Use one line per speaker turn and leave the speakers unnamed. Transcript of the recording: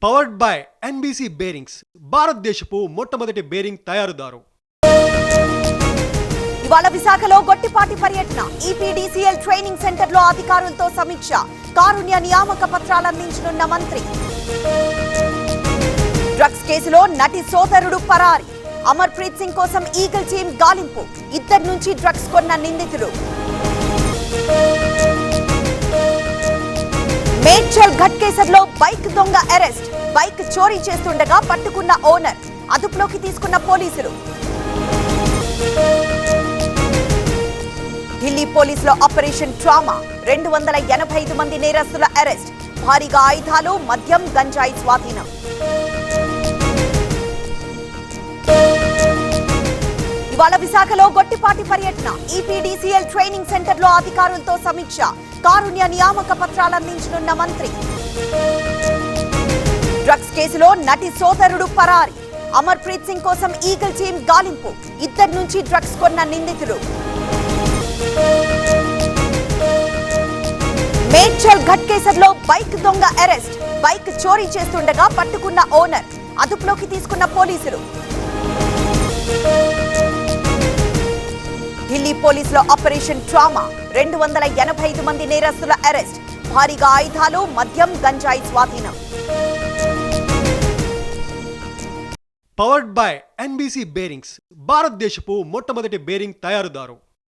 Powered by NBC bearings, భారతదేశపు మొట్టమొదటి bearing తయారుదారు.
ఇవాళ విశాఖలో గొట్టిపాటి పర్యటన, ఈపీడీసీఎల్ ట్రైనింగ్ సెంటర్ లో అధికారులతో సమీక్ష, కారుణ్య నియామక పత్రాలు అందించనున్న మంత్రి. డ్రగ్స్ కేసులో నటి సోదరుడు పరారి, అమర్ ప్రీత్ సింగ్ కోసం ఈగల్ టీం గాలింపు, ఇద్దరి నుంచి డ్రగ్స్ కొన్న నిందితుడు. మేడ్చల్ ఘట్కేసర్లో బైక్ దొంగ అరెస్ట్, బైక్ చోరీ చేస్తుండగా పట్టుకున్న ఓనర్, అదుపులోకి తీసుకున్న పోలీసులు. ఢిల్లీ పోలీసుల ఆపరేషన్ ట్రామా, 285 మంది నేరస్తుల అరెస్ట్, భారీగా ఆయుధాలు, మద్యం, గంజాయి స్వాధీనం. ఇవాళ విశాఖలో గొట్టిపాటి పర్యటన, ఈపీడీసీఎల్ ట్రైనింగ్ సెంటర్ లో అధికారులతో సమీక్ష, కారుణ్య నియామక పత్రాలు అందించనున్న మంత్రి. డ్రగ్స్ కేసులో నటి సోదరుడు పరారి, అమర్ ప్రీత్ సింగ్ కోసం ఈగల్ టీం గాలింపు, ఇద్దరి నుంచి డ్రగ్స్ కొన్న నిందితుడు. మేడ్చల్ ఘట్కేసర్లో బైక్ దొంగ అరెస్ట్, బైక్ చోరీ చేస్తుండగా పట్టుకున్న ఓనర్, అదుపులోకి తీసుకున్న పోలీసులు. ఢిల్లీ పోలీసుల ఆపరేషన్ ట్రామా, 285 మంది నేరస్తుల అరెస్ట్, భారీగా ఆయుధాలు, మద్యం, గంజాయి స్వాధీనం.
పవర్డ్ బై ఎన్బీసీ బేరింగ్స్, భారతదేశపు మొట్టమొదటి బేరింగ్ తయారుదారు.